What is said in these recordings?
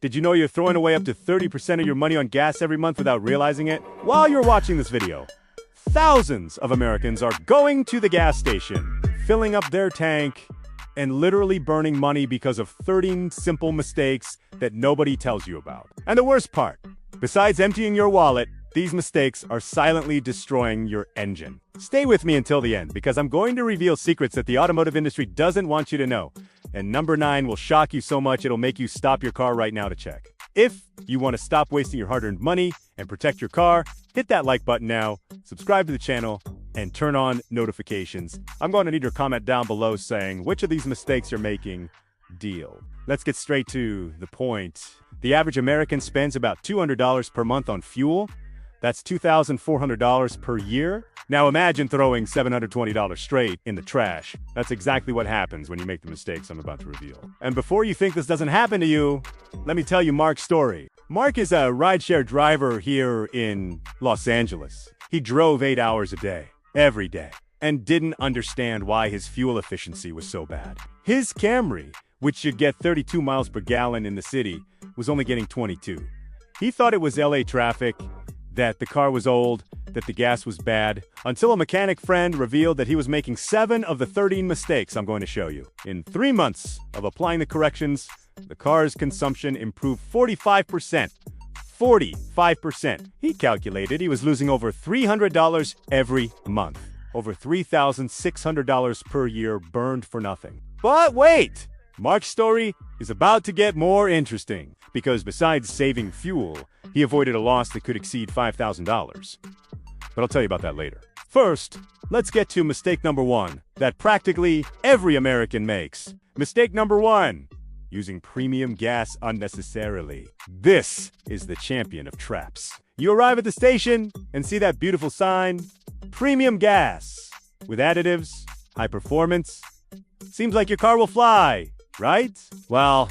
Did you know you're throwing away up to 30% of your money on gas every month without realizing it? While you're watching this video, thousands of Americans are going to the gas station, filling up their tank, and literally burning money because of 13 simple mistakes that nobody tells you about. And the worst part, besides emptying your wallet, these mistakes are silently destroying your engine. Stay with me until the end, because I'm going to reveal secrets that the automotive industry doesn't want you to know. And number 9 will shock you so much it'll make you stop your car right now to check. If you want to stop wasting your hard-earned money and protect your car, hit that like button now, subscribe to the channel, and turn on notifications. I'm going to need your comment down below saying which of these mistakes you're making. Deal. Let's get straight to the point. The average American spends about $200 per month on fuel. That's $2,400 per year. Now imagine throwing $720 straight in the trash. That's exactly what happens when you make the mistakes I'm about to reveal. And before you think this doesn't happen to you, let me tell you Mark's story. Mark is a rideshare driver here in Los Angeles. He drove 8 hours a day, every day, and didn't understand why his fuel efficiency was so bad. His Camry, which should get 32 miles per gallon in the city, was only getting 22. He thought it was LA traffic, that the car was old, that the gas was bad, until a mechanic friend revealed that he was making 7 of the 13 mistakes I'm going to show you. In 3 months of applying the corrections, the car's consumption improved 45%. 45%. He calculated he was losing over $300 every month. Over $3,600 per year burned for nothing. But wait! Mark's story is about to get more interesting, because besides saving fuel, he avoided a loss that could exceed $5,000. But I'll tell you about that later. First, let's get to mistake number 1 that practically every American makes. Mistake number 1, using premium gas unnecessarily. This is the champion of traps. You arrive at the station and see that beautiful sign, premium gas, with additives, high performance. Seems like your car will fly, right? Well,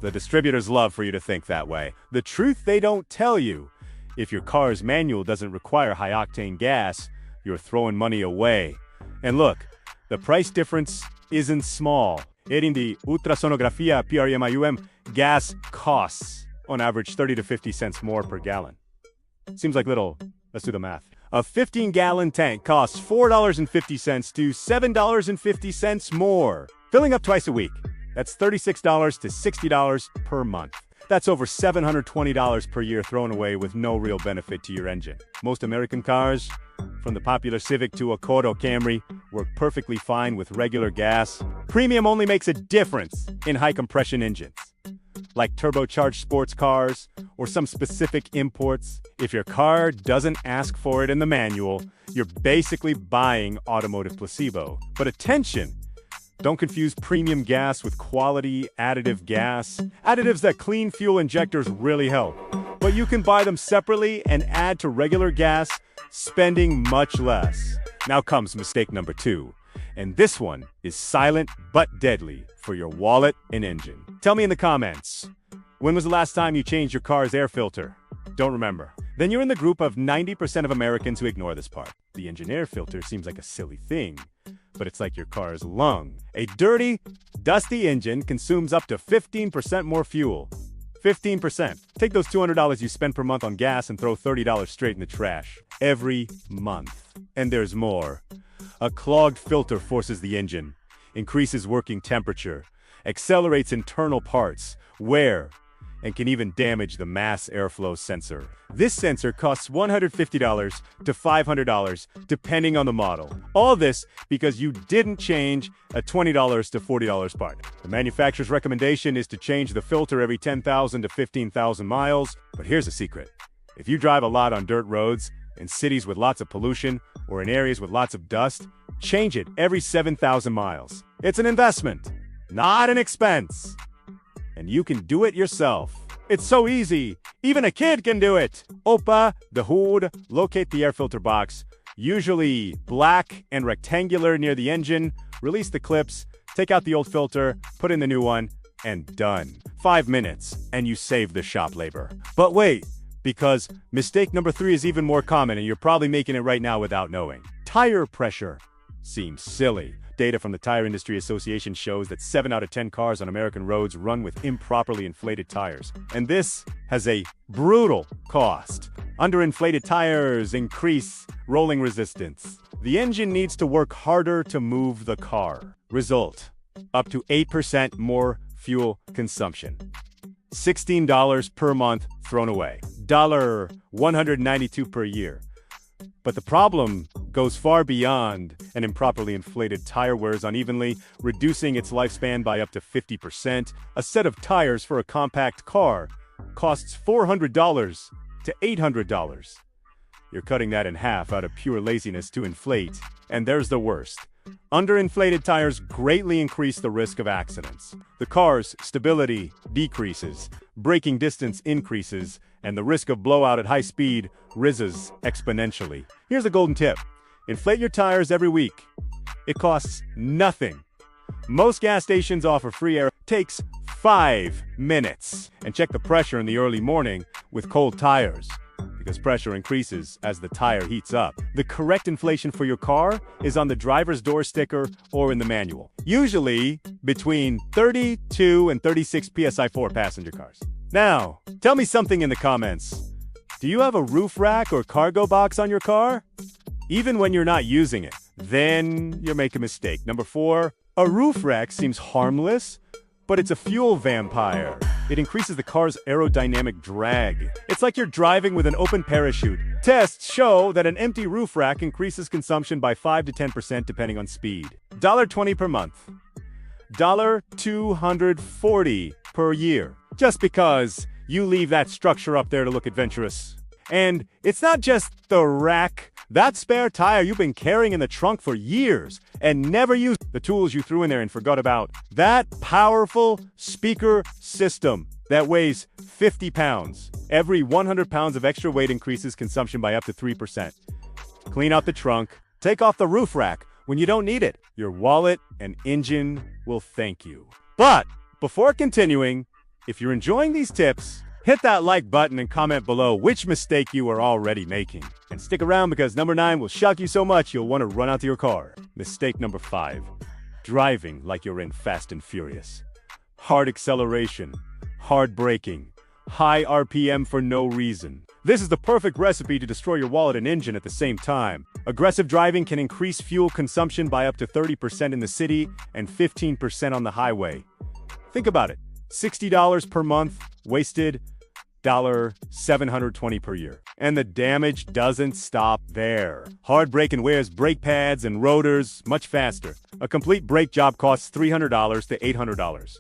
the distributors love for you to think that way. The truth they don't tell you, if your car's manual doesn't require high-octane gas, you're throwing money away. And look, the price difference isn't small. In the ultrasonografia PREMIUM, gas costs, on average, 30 to 50 cents more per gallon. Seems like little. Let's do the math. A 15-gallon tank costs $4.50 to $7.50 more. Filling up twice a week. That's $36 to $60 per month. That's over $720 per year thrown away with no real benefit to your engine. Most American cars, from the popular Civic to Accord or Camry, work perfectly fine with regular gas. Premium only makes a difference in high-compression engines, like turbocharged sports cars or some specific imports. If your car doesn't ask for it in the manual, you're basically buying automotive placebo. But attention! Don't confuse premium gas with quality additive gas. Additives that clean fuel injectors really help, but you can buy them separately and add to regular gas, spending much less. Now comes mistake number 2, and this one is silent but deadly for your wallet and engine. Tell me in the comments, when was the last time you changed your car's air filter? Don't remember. Then you're in the group of 90% of Americans who ignore this part. The engine air filter seems like a silly thing, but it's like your car's lung. A dirty, dusty engine consumes up to 15% more fuel. 15%. Take those $200 you spend per month on gas and throw $30 straight in the trash. Every month. And there's more. A clogged filter forces the engine, increases working temperature, accelerates internal parts, wear, and can even damage the mass airflow sensor. This sensor costs $150 to $500 depending on the model. All this because you didn't change a $20 to $40 part. The manufacturer's recommendation is to change the filter every 10,000 to 15,000 miles, but here's a secret. If you drive a lot on dirt roads, in cities with lots of pollution, or in areas with lots of dust, change it every 7,000 miles. It's an investment, not an expense. And you can do it yourself. It's so easy, even a kid can do it. Open the hood, locate the air filter box, usually black and rectangular near the engine, release the clips, take out the old filter, put in the new one, and done. 5 minutes, and you save the shop labor. But wait, because mistake number 3 is even more common, and you're probably making it right now without knowing. Tire pressure seems silly, Data from the Tire Industry Association shows that 7 out of 10 cars on American roads run with improperly inflated tires. And this has a brutal cost. Underinflated tires increase rolling resistance. The engine needs to work harder to move the car. Result: up to 8% more fuel consumption. $16 per month thrown away. $192 per year. But the problem goes far beyond an improperly inflated tire wears unevenly, reducing its lifespan by up to 50%. A set of tires for a compact car costs $400 to $800. You're cutting that in half out of pure laziness to inflate. And there's the worst. Underinflated tires greatly increase the risk of accidents. The car's stability decreases, braking distance increases, and the risk of blowout at high speed rises exponentially. Here's a golden tip. Inflate your tires every week. It costs nothing. Most gas stations offer free air. It takes 5 minutes. And check the pressure in the early morning with cold tires, because pressure increases as the tire heats up. The correct inflation for your car is on the driver's door sticker or in the manual. Usually between 32 and 36 psi for passenger cars. Now, tell me something in the comments. Do you have a roof rack or cargo box on your car? Even when you're not using it, then you make a mistake. Number 4, a roof rack seems harmless, but it's a fuel vampire. It increases the car's aerodynamic drag. It's like you're driving with an open parachute. Tests show that an empty roof rack increases consumption by 5 to 10% depending on speed. $20 per month. $240 per year. Just because you leave that structure up there to look adventurous. And it's not just the rack. That spare tire you've been carrying in the trunk for years and never used. The tools you threw in there and forgot about. That powerful speaker system that weighs 50 pounds. Every 100 pounds of extra weight increases consumption by up to 3%. Clean out the trunk. Take off the roof rack when you don't need it. Your wallet and engine will thank you. But before continuing, if you're enjoying these tips, hit that like button and comment below which mistake you are already making. And stick around because number 9 will shock you so much you'll want to run out to your car. Mistake number 5. Driving like you're in Fast and Furious. Hard acceleration, hard braking, high RPM for no reason. This is the perfect recipe to destroy your wallet and engine at the same time. Aggressive driving can increase fuel consumption by up to 30% in the city and 15% on the highway. Think about it. $60 per month wasted, $720 per year. And the damage doesn't stop there. Hard braking wears brake pads and rotors much faster. A complete brake job costs $300 to $800.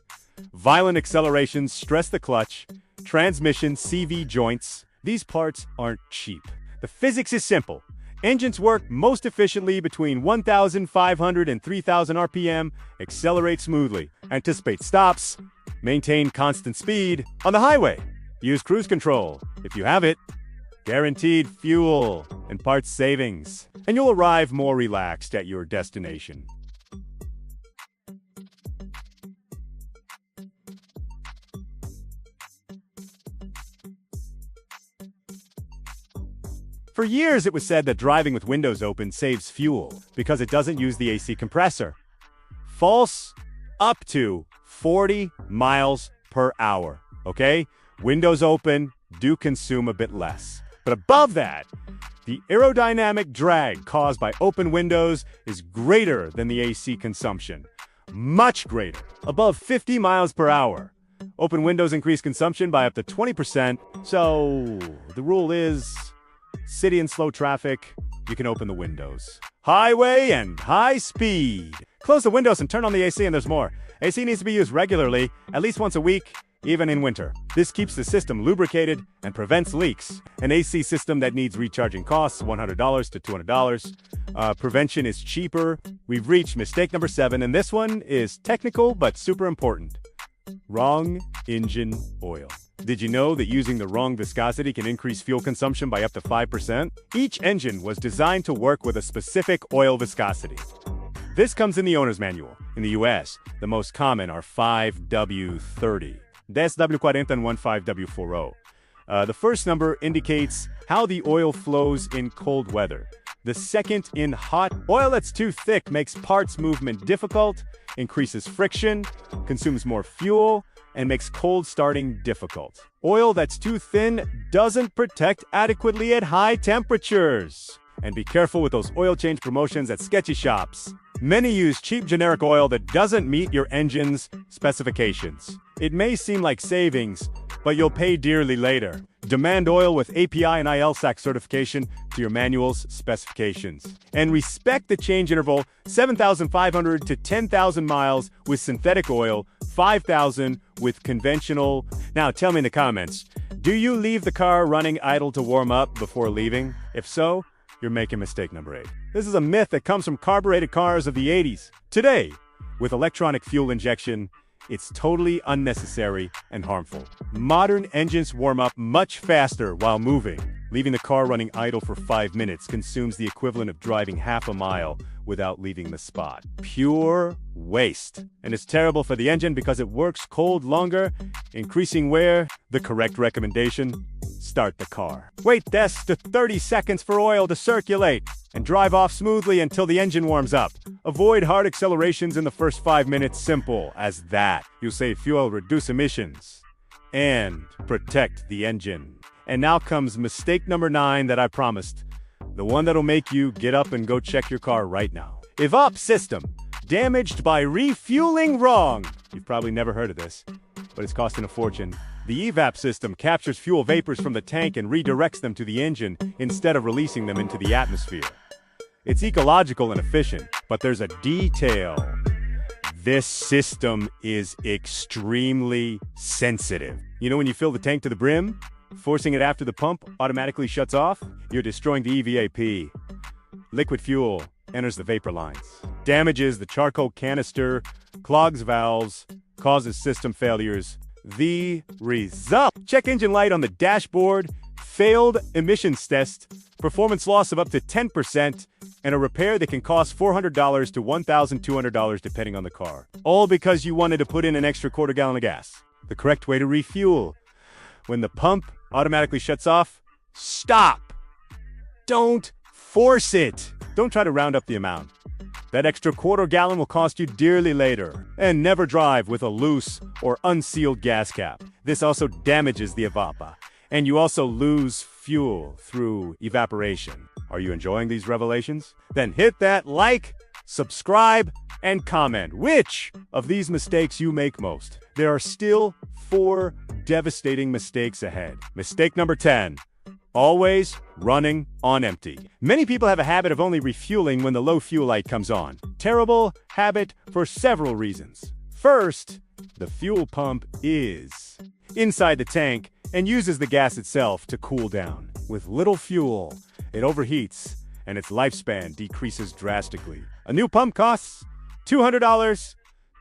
Violent accelerations stress the clutch, transmission, CV joints. These parts aren't cheap. The physics is simple. Engines work most efficiently between 1,500 and 3,000 RPM, accelerate smoothly, anticipate stops, maintain constant speed. On the highway, use cruise control. If you have it, guaranteed fuel and parts savings, and you'll arrive more relaxed at your destination. For years, it was said that driving with windows open saves fuel because it doesn't use the AC compressor. False. Up to 40 miles per hour, okay? Windows open do consume a bit less. But above that, the aerodynamic drag caused by open windows is greater than the AC consumption. Much greater, above 50 miles per hour. Open windows increase consumption by up to 20%, so the rule is, city and slow traffic, you can open the windows. Highway and high speed. Close the windows and turn on the AC, and there's more. AC needs to be used regularly, at least once a week, even in winter. This keeps the system lubricated and prevents leaks. An AC system that needs recharging costs $100 to $200. Prevention is cheaper. We've reached mistake number 7, and this one is technical but super important. Wrong engine oil. Did you know that using the wrong viscosity can increase fuel consumption by up to 5%? Each engine was designed to work with a specific oil viscosity. This comes in the owner's manual. In the US, the most common are 5W30, 10W40 and 15W40. The first number indicates how the oil flows in cold weather. The second in hot. Oil that's too thick makes parts movement difficult, increases friction, consumes more fuel, and makes cold starting difficult. Oil that's too thin doesn't protect adequately at high temperatures. And be careful with those oil change promotions at sketchy shops. Many use cheap generic oil that doesn't meet your engine's specifications. It may seem like savings, but you'll pay dearly later. Demand oil with API and ILSAC certification to your manual's specifications. And respect the change interval 7,500 to 10,000 miles with synthetic oil, 5,000 with conventional. Now tell me in the comments, do you leave the car running idle to warm up before leaving? If so, you're making mistake number 8. This is a myth that comes from carbureted cars of the 80s. Today, with electronic fuel injection, it's totally unnecessary and harmful. Modern engines warm up much faster while moving. Leaving the car running idle for 5 minutes consumes the equivalent of driving half a mile without leaving the spot. Pure waste. And it's terrible for the engine because it works cold longer, increasing wear. The correct recommendation: start the car. Wait 10 to 30 seconds for oil to circulate and drive off smoothly until the engine warms up. Avoid hard accelerations in the first 5 minutes. Simple as that. You'll save fuel, reduce emissions, and protect the engine. And now comes mistake number 9 that I promised. The one that'll make you get up and go check your car right now. Evap system damaged by refueling wrong. You've probably never heard of this, but it's costing a fortune. The evap system captures fuel vapors from the tank and redirects them to the engine instead of releasing them into the atmosphere. It's ecological and efficient, but there's a detail. This system is extremely sensitive. You know when you fill the tank to the brim? Forcing it after the pump automatically shuts off? You're destroying the EVAP. Liquid fuel enters the vapor lines, damages the charcoal canister, clogs valves, causes system failures. The result: check engine light on the dashboard, failed emissions test, performance loss of up to 10%, and a repair that can cost $400 to $1,200 depending on the car. All because you wanted to put in an extra quarter gallon of gas. The correct way to refuel: when the pump automatically shuts off, stop. Don't force it. Don't try to round up the amount. That extra quarter gallon will cost you dearly later. And never drive with a loose or unsealed gas cap. This also damages the evapa. And you also lose fuel through evaporation. Are you enjoying these revelations? Then hit that like, subscribe, and comment which of these mistakes you make most. There are still 4 devastating mistakes ahead. Mistake number 10. Always running on empty. Many people have a habit of only refueling when the low fuel light comes on. Terrible habit for several reasons. First, the fuel pump is inside the tank and uses the gas itself to cool down. With little fuel, it overheats and its lifespan decreases drastically. A new pump costs $200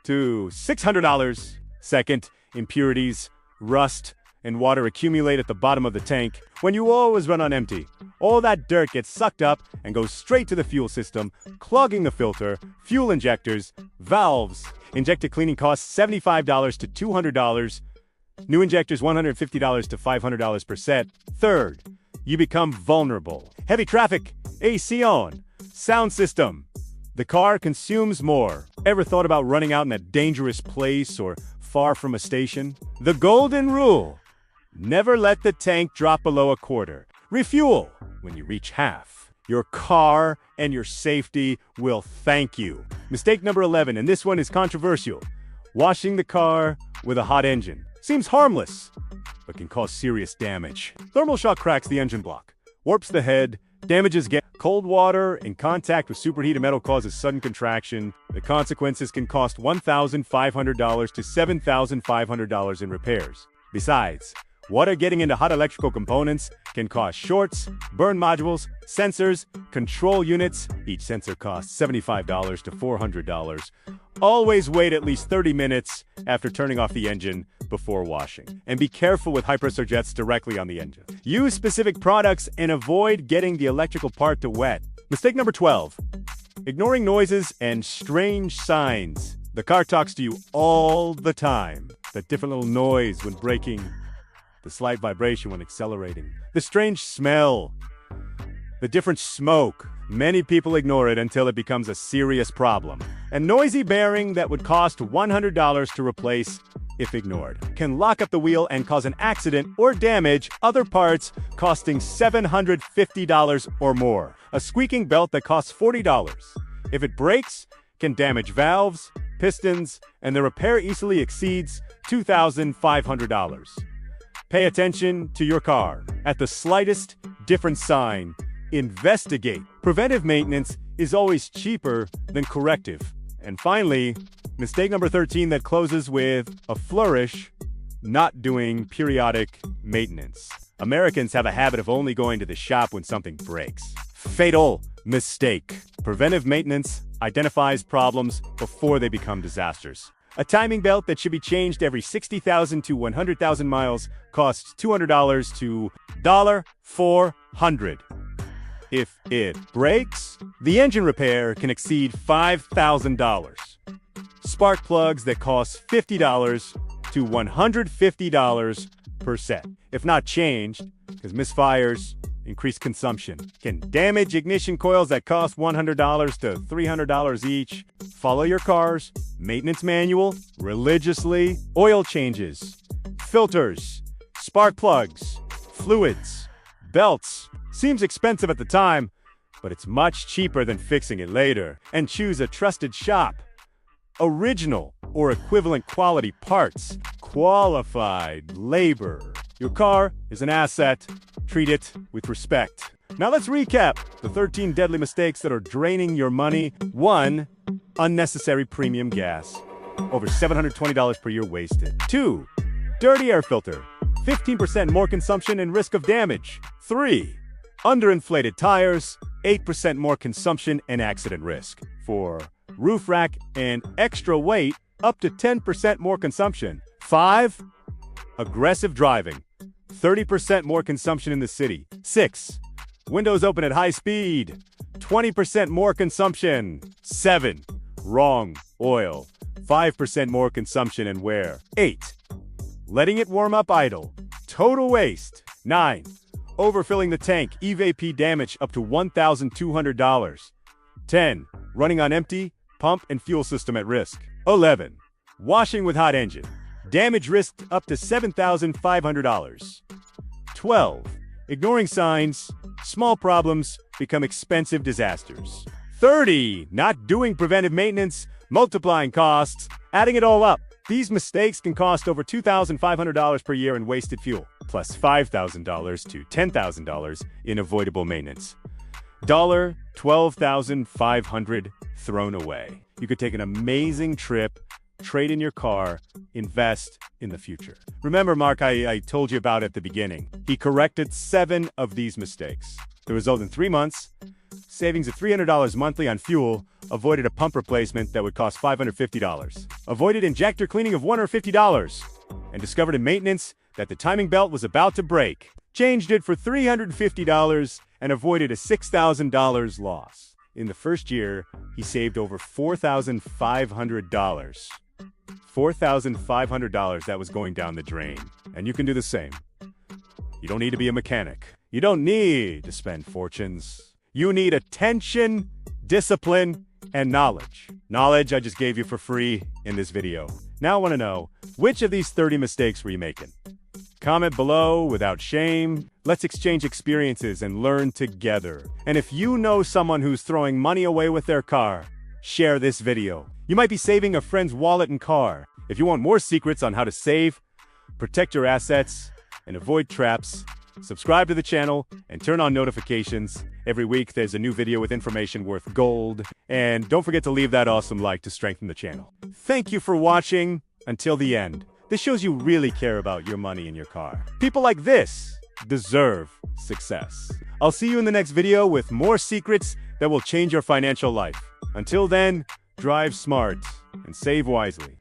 to $600. Second, impurities, rust, and water accumulate at the bottom of the tank when you always run on empty. All that dirt gets sucked up and goes straight to the fuel system, clogging the filter, fuel injectors, valves. Injector cleaning costs $75 to $200. New injectors $150 to $500 per set. Third, you become vulnerable. Heavy traffic, AC on, sound system. The car consumes more. Ever thought about running out in a dangerous place or far from a station? The golden rule: never let the tank drop below a quarter. Refuel when you reach half. Your car and your safety will thank you. Mistake number 11, and this one is controversial. Washing the car with a hot engine. Seems harmless, but can cause serious damage. Thermal shock cracks the engine block, warps the head, damages gas. Cold water in contact with superheated metal causes sudden contraction. The consequences can cost $1,500 to $7,500 in repairs. Besides, water getting into hot electrical components can cause shorts, burn modules, sensors, control units. Each sensor costs $75 to $400. Always wait at least 30 minutes after turning off the engine before washing. And be careful with high-pressure jets directly on the engine. Use specific products and avoid getting the electrical part to wet. Mistake number 12. Ignoring noises and strange signs. The car talks to you all the time. That different little noise when braking, the slight vibration when accelerating, the strange smell, The different smoke. Many people ignore it until it becomes a serious problem. A noisy bearing that would cost $100 to replace, if ignored, can lock up the wheel and cause an accident or damage other parts, costing $750 or more. A squeaking belt that costs $40. If it breaks, can damage valves, pistons, and the repair easily exceeds $2,500. Pay attention to your car. At the slightest different sign, investigate. Preventive maintenance is always cheaper than corrective. And finally, mistake number 13 that closes with a flourish: not doing periodic maintenance. Americans have a habit of only going to the shop when something breaks. Fatal mistake. Preventive maintenance identifies problems before they become disasters. A timing belt that should be changed every 60,000 to 100,000 miles costs $200 to $400. If it breaks, the engine repair can exceed $5,000. Spark plugs that cost $50 to $150 per set. If not changed, because misfires, increased consumption, can damage ignition coils that cost $100 to $300 each. Follow your car's maintenance manual religiously. Oil changes, filters, spark plugs, fluids, belts. Seems expensive at the time, but it's much cheaper than fixing it later. And choose a trusted shop. Original or equivalent quality parts. Qualified labor. Your car is an asset. Treat it with respect. Now let's recap the 13 deadly mistakes that are draining your money. 1. Unnecessary premium gas. Over $720 per year wasted. 2. Dirty air filter. 15% more consumption and risk of damage. 3. Underinflated tires. 8% more consumption and accident risk. 4. Roof rack and extra weight. Up to 10% more consumption. 5. Aggressive driving. 30% more consumption in the city. 6. Windows open at high speed. 20% more consumption. 7. Wrong oil. 5% more consumption and wear. 8. Letting it warm up idle. Total waste. 9. Overfilling the tank. EVP damage up to $1,200. 10. Running on empty. Pump and fuel system at risk. 11. Washing with hot engine. Damage risked up to $7,500. 12. Ignoring signs. Small problems become expensive disasters. 30. Not doing preventive maintenance. Multiplying costs. Adding it all up. These mistakes can cost over $2,500 per year in wasted fuel, plus $5,000 to $10,000 in avoidable maintenance. $12,500 thrown away. You could take an amazing trip, trade in your car, invest in the future. Remember, Mark, I told you about at the beginning. He corrected 7 of these mistakes. The result in 3 months, savings of $300 monthly on fuel, avoided a pump replacement that would cost $550, avoided injector cleaning of $150, and discovered in maintenance that the timing belt was about to break. Changed it for $350 and avoided a $6,000 loss. In the first year, he saved over $4,500. $4,500 that was going down the drain. And you can do the same. You don't need to be a mechanic. You don't need to spend fortunes. You need attention, discipline, and knowledge. Knowledge I just gave you for free in this video. Now I want to know, which of these 30 mistakes were you making? Comment below without shame. Let's exchange experiences and learn together. And if you know someone who's throwing money away with their car, share this video. You might be saving a friend's wallet and car. If you want more secrets on how to save, protect your assets, and avoid traps, subscribe to the channel and turn on notifications. Every week there's a new video with information worth gold. And don't forget to leave that awesome like to strengthen the channel. Thank you for watching until the end. This shows you really care about your money in your car. People like this deserve success. I'll see you in the next video with more secrets that will change your financial life. Until then, drive smart and save wisely.